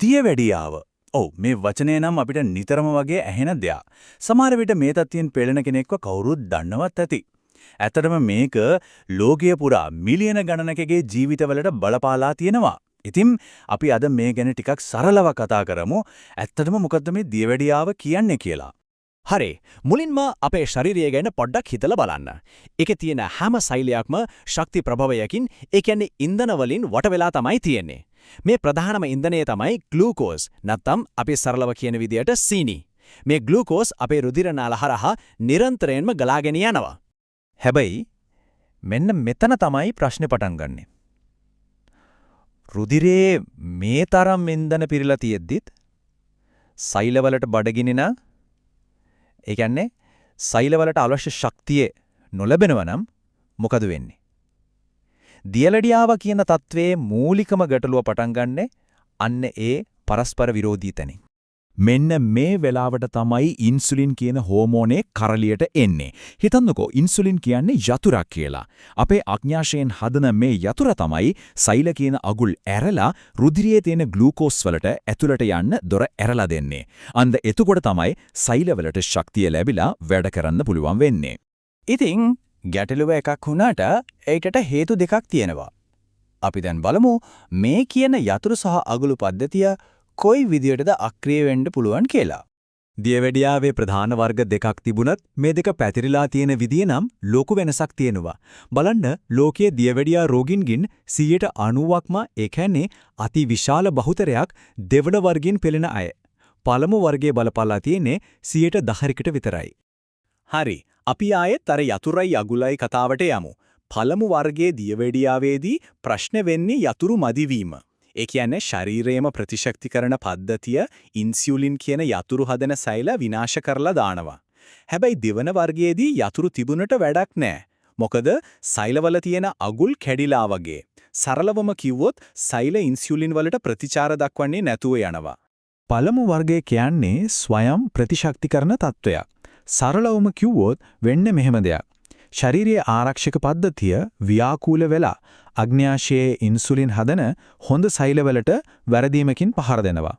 දියවැඩියාව. ඔව් මේ වචනය නම් අපිට නිතරම වගේ ඇහෙන දෙයක්. සමහර විට මේ තත්ත්වයෙන් පෙළෙන කෙනෙක්ව කවුරුත් දන්නවත් ඇති. ඇත්තටම මේක ලෝකීය පුරා මිලියන ගණනකගේ ජීවිතවලට බලපාලා තියෙනවා. ඉතින් අපි අද මේ ගැන ටිකක් සරලව කතා කරමු. ඇත්තටම මොකද්ද මේ දියවැඩියාව කියන්නේ කියලා. හරි මුලින්ම අපේ ශරීරය ගැන පොඩ්ඩක් හිතලා බලන්න. ඒකේ තියෙන හැම සෛලයක්ම ශක්ති ප්‍රභවයකින් ඒ කියන්නේ ඉන්ධන වලින් වට වෙලා තමයි තියෙන්නේ. මේ ප්‍රධානම ඉන්ධනය තමයි ග්ලූකෝස් නැත්නම් අපි සරලව කියන විදියට සීනි. මේ ග්ලූකෝස් අපේ රුධිර නාල හරහා නිරන්තරයෙන්ම ගලාගෙන යනවා. හැබැයි මෙන්න මෙතන තමයි ප්‍රශ්නේ පටන් ගන්නෙ. රුධිරේ මේ තරම් ඉන්ධන පිරලා තියෙද්දිත් සෛලවලට බඩගිනින ඒ කියන්නේ සෛලවලට අවශ්‍ය ශක්තිය නොලැබෙනවා නම් මොකද වෙන්නේ? දියවැඩියාව කියන தત્ත්වයේ මූලිකම ගැටලුව පටන් ගන්නෙ අන්න ඒ පරස්පර විරෝධී තැනින්. මෙන්න මේ වෙලාවට තමයි ඉන්සුලින් කියන හෝමෝනේ කරලියට එන්නේ. හිතන්නකෝ ඉන්සුලින් කියන්නේ යතුරක් කියලා. අපේ අඥාශයෙන් හදන මේ යතුර තමයි සෛල කියන අගුල් ඇරලා රුධිරයේ තියෙන ග්ලූකෝස් වලට ඇතුළට යන්න දොර ඇරලා දෙන්නේ. අන්න එතකොට තමයි සෛලවලට ශක්තිය ලැබිලා වැඩ කරන්න පුළුවන් වෙන්නේ. ඉතින් ගැටලුව එකක් වුණාට ඒකට හේතු දෙකක් තියෙනවා. අපි දැන් බලමු මේ කියන යතුරු සහ අගුළු පද්ධතිය කොයි විදියටද අක්‍රිය වෙන්න පුළුවන් කියලා. දියවැඩියාවේ ප්‍රධාන වර්ග දෙකක් තිබුණත් මේ දෙක පැතිරිලා තියෙන විදිය නම් ලොකු වෙනසක් තියෙනවා. බලන්න ලෝකයේ දියවැඩියා රෝගීන්ගින් 90%ක්ම ඒ කියන්නේ අති විශාල බහුතරයක් දෙවන වර්ගයෙන් පෙළෙන අය. පළමු වර්ගයේ බලපලා තියෙන්නේ 10%කට විතරයි. හරි. අපි ආයෙත් අර යතුරුයි අගුලයි කතාවට යමු. පළමු වර්ගයේ දියවැඩියාවේදී ප්‍රශ්න වෙන්නේ යතුරු මදිවීම. ඒ කියන්නේ ශරීරයේම ප්‍රතිශක්තිකරණ පද්ධතිය ඉන්සියුලින් කියන යතුරු හදන සෛල විනාශ කරලා දානවා. හැබැයි දෙවන වර්ගයේදී යතුරු තිබුණට වැඩක් නැහැ. මොකද සෛලවල තියෙන අගුල් කැඩිලා වගේ. සරලවම කිව්වොත් සෛල ඉන්සියුලින් වලට ප්‍රතිචාර දක්වන්නේ නැතුව යනවා. පළමු වර්ගය කියන්නේ ස්වයං ප්‍රතිශක්තිකරණ තත්වයක්. සරලවම කිව්වොත් වෙන්නේ මෙහෙම දෙයක්. ශාරීරික ආරක්ෂක පද්ධතිය ව්‍යාකූල වෙලා අග්න්‍යාශයේ ඉන්සුලින් හදන හොඳ සෛලවලට වැරදීමකින් පහර දෙනවා.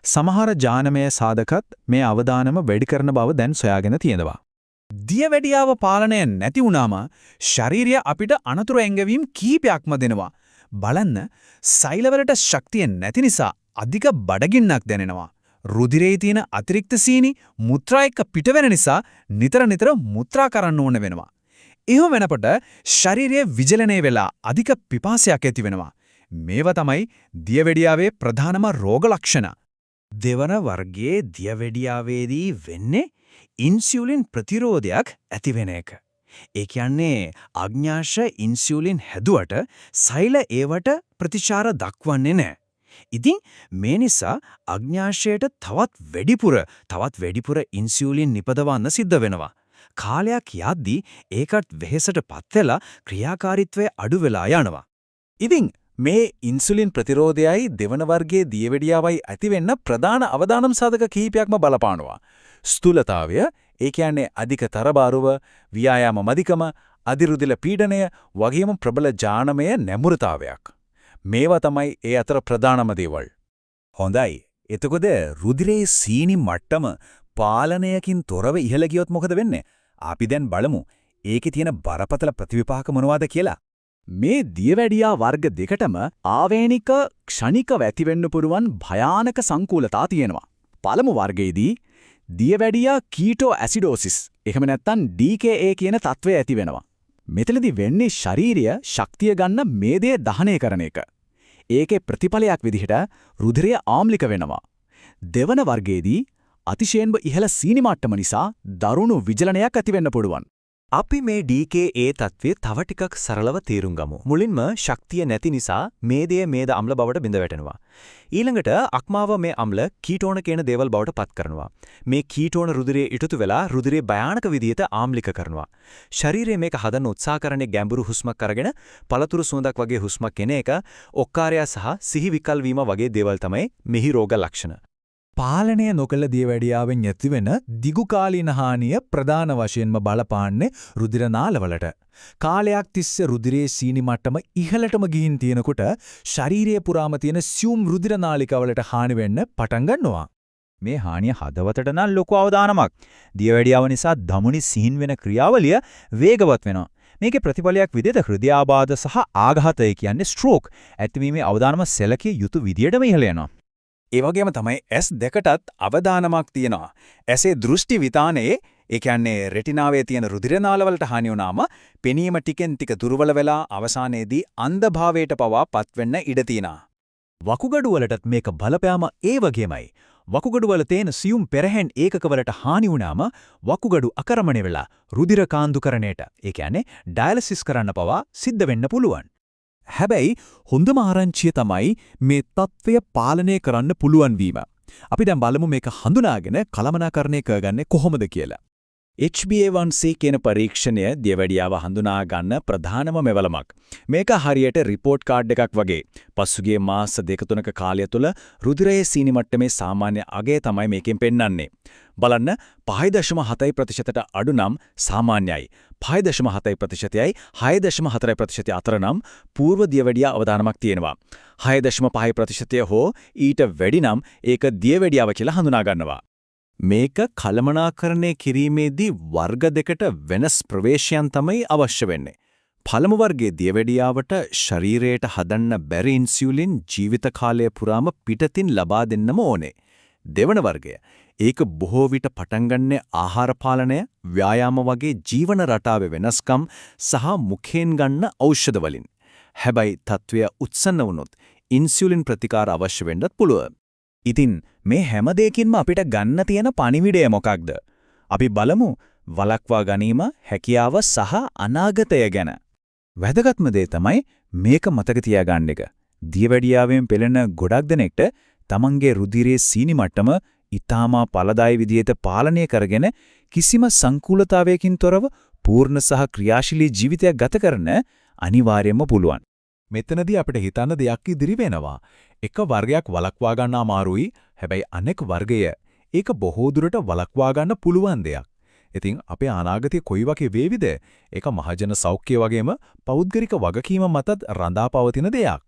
සමහර ජානමය සාධකත් මේ අවදානම වැඩි කරන බව දැන් සොයාගෙන තියෙනවා. දියවැඩියාව පාලනය නැති වුණාම ශරීරය අපිට අනතුරු ඇඟවීම් කීපයක්ම දෙනවා. බලන්න සෛලවලට ශක්තිය නැති නිසා අධික බඩගින්නක් දැනෙනවා. රුධිරයේ තියෙන අතිරික්ත සීනි මුත්‍රා එක්ක පිට වෙන නිසා නිතර මුත්‍රා කරන්න ඕන වෙනවා. එහෙම වෙනකොට ශරීරයේ විජලනය වෙලා අධික පිපාසයක් ඇති වෙනවා. මේවා තමයි දියවැඩියාවේ ප්‍රධානම රෝග ලක්ෂණ. දෙවන වර්ගයේ දියවැඩියාවේදී වෙන්නේ ඉන්සියුලින් ප්‍රතිරෝධයක් ඇති වෙන එක. ඒ කියන්නේ අග්න්‍යාශ ඉන්සියුලින් හැදුවට සෛල ඒවට ප්‍රතිචාර දක්වන්නේ නැහැ. ඉතින් මේ නිසා අග්න්‍යාශයට තවත් වැඩිපුර ඉන්සියුලින් නිපදවන්න සිද්ධ වෙනවා. කාලයක් යද්දී ඒකට වෙහෙසටපත් වෙලා ක්‍රියාකාරීත්වය අඩු වෙලා යනවා. ඉතින් මේ ඉන්සුලින් ප්‍රතිරෝධයයි දෙවන වර්ගයේ දියවැඩියාවයි ඇතිවෙන්න ප්‍රධාන අවදානම් සාධක කිහිපයක්ම බලපානවා. ස්ථූලතාවය, ඒ කියන්නේ අධික තරබාරුව, ව්‍යායාම මදිකම, අධිරුධිර පීඩනය වගේම ප්‍රබල ජානමය නැඹුරුතාවයක්. මේවා තමයි ඒ අතර ප්‍රධානම දේවල්. හොඳයි. එතකොට රුධිරයේ සීනි මට්ටම පාලනයකින් තොරව ඉහළ ගියොත් මොකද වෙන්නේ? අපි දැන් බලමු ඒකේ තියෙන බරපතල ප්‍රතිවිපාක මොනවද කියලා. මේ දියවැඩියා වර්ග දෙකටම ආවේනික ක්ෂණිකව ඇතිවෙන්න පුරුවන් භයානක සංකූලතා තියෙනවා. පළමු වර්ගයේදී දියවැඩියා කීටෝ ඇසිඩෝසිස් එහෙම නැත්නම් DKA කියන තත්ත්වය ඇති වෙනවා. මෙතනදී වෙන්නේ ශාරීරිය ශක්තිය ගන්න මේදේ දහනය කරන එක. ඒකේ ප්‍රතිඵලයක් විදිහට රුධිරය ආම්ලික වෙනවා. දෙවන වර්ගයේදී අතිශයින්ම ඉහළ සීනි මට්ටම නිසා දරුණු විජලනයක් ඇති වෙන්න පුළුවන්. අපි මේ DKA තත්ත්වය තව ටිකක් සරලව තේරුම් ගමු. මුලින්ම ශක්තිය නැති නිසා මේදය මේද අම්ල බවට බිඳ වැටෙනවා. ඊළඟට අක්මාව මේ අම්ල කීටෝන කියන දේවල් බවට පත් කරනවා. මේ කීටෝන රුධිරයේ ඉටුතු වෙලා රුධිරයේ භයානක විදියට ආම්ලික කරනවා. ශරීරය මේක හදන්න උත්සාහ කරන්නේ ගැඹුරු හුස්මක් අරගෙන පළතුරු සුවඳක් වගේ හුස්මක් එන එක, ඔක්කාරය සහ සිහි විකල් වීම වගේ දේවල් තමයි මෙහි රෝග ලක්ෂණ. පාලනය නොකළ දියවැඩියාවෙන් ඇතිවෙන දිගුකාලීන හානිය ප්‍රධාන වශයෙන්ම බලපාන්නේ රුධිර නාලවලට. කාලයක් තිස්සේ රුධිරයේ සීනි මට්ටම ඉහළටම ගිහින් තියෙනකොට ශරීරයේ පුරාම තියෙන සියුම් රුධිර නාලිකාවලට හානි වෙන්න පටන් ගන්නවා. මේ හානිය හදවතට නම් ලොකු අවදානමක්. දියවැඩියාව නිසා ධමනි සිහින් වෙන ක්‍රියාවලිය වේගවත් වෙනවා. මේකේ ප්‍රතිඵලයක් විදිහට හෘදයාබාධ සහ ආඝාතය කියන්නේ ස්ට්‍රෝක් ඇතිවීමේ අවදානම සැලකිය යුතු විදියටම ඉහළ යනවා. ඒ වගේම තමයි S2ටත් අවදානමක් තියෙනවා. ඇසේ දෘෂ්ටි විතානයේ ඒ කියන්නේ රෙටිනාවේ තියෙන රුධිර නාලවලට හානි වුණාම පෙනීම ටිකෙන් ටික දුර්වල වෙලා අවසානයේදී අන්ධභාවයට පවා පත්වෙන්න ඉඩ තියෙනවා. වකුගඩු වලටත් මේක බලපෑම ඒ වගේමයි. වකුගඩු වල තියෙන සියුම් පෙරහැන් ඒකකවලට හානි වුණාම වකුගඩු අකරමණය වෙලා රුධිර කාන්දුකරණයට ඒ කියන්නේ ඩයලිසිස් කරන්න පවා සිද්ධ වෙන්න පුළුවන්. හැබැයි හොඳම ආරංචිය තමයි මේ తත්වය පාලනය කරන්න පුළුවන් වීම. අපි දැන් බලමු මේක හඳුනාගෙන කළමනාකරණය කරගන්නේ කොහොමද කියලා. HbA1c කියන පරීක්ෂණය දියවැඩියාව හඳුනා ගන්න ප්‍රධානම මෙවලමක්. මේක හරියට රිපෝට් කාඩ් එකක් වගේ. පසුගිය මාස 2-3ක කාලය තුල රුධිරයේ සීනි මට්ටමේ සාමාන්‍ය අගය තමයි මේකෙන් පෙන්වන්නේ. බලන්න 5.7%ට අඩු නම් සාමාන්‍යයි. 5.7%යි 6.4% අතර නම් පූර්ව දියවැඩියා අවදානමක් තියෙනවා. 6.5% හෝ ඊට වැඩි නම් ඒක දියවැඩියාව කියලා හඳුනා ගන්නවා. මේක කළමනාකරණය කිරීමේදී වර්ග දෙකට වෙනස් ප්‍රවේශයන් තමයි අවශ්‍ය වෙන්නේ. පළමු වර්ගයේ දියවැඩියාවට ශරීරයට හදන්න බැරි ඉන්සියුලින් ජීවිත කාලය පුරාම පිටතින් ලබා දෙන්නම ඕනේ. දෙවන වර්ගය ඒක බොහෝ විට පටන් ගන්න ආහාර පාලනය, ව්‍යායාම වගේ ජීවන රටාවේ වෙනස්කම් සහ මුඛයෙන් ගන්න ඖෂධ වලින්. හැබැයි තත්වය උත්සන්න වුණොත් ඉන්සියුලින් ප්‍රතිකාර අවශ්‍ය වෙන්නත් පුළුවන්. ඉතින් මේ හැම දෙයකින්ම අපිට ගන්න තියෙන පණිවිඩය මොකක්ද? අපි බලමු වළක්වා ගැනීම, හැකියාව සහ අනාගතය ගැන. වැදගත්ම දේ තමයි මේක මතක තියාගන්න එක. දියවැඩියාවෙන් පෙළෙන ගොඩක් දෙනෙක්ට තමන්ගේ රුධිරයේ සීනි මට්ටම ඊටාම පළදායි විදිහට පාලනය කරගෙන කිසිම සංකූලතාවයකින් තොරව පූර්ණ සහ ක්‍රියාශීලී ජීවිතයක් ගත කරන්න අනිවාර්යයෙන්ම පුළුවන්. මෙතනදී අපිට හිතන්න දෙයක් ඉදිරි වෙනවා. එක වර්ගයක් වළක්වා ගන්න අමාරුයි. හැබැයි අනෙක් වර්ගය ඒක බොහෝ දුරට වළක්වා ගන්න පුළුවන් දෙයක්. ඉතින් අපේ අනාගතය කොයි වගේ වේවිද? ඒක මහජන සෞඛ්‍ය වගේම පෞද්ගලික වගකීම මතත් රඳා පවතින දෙයක්.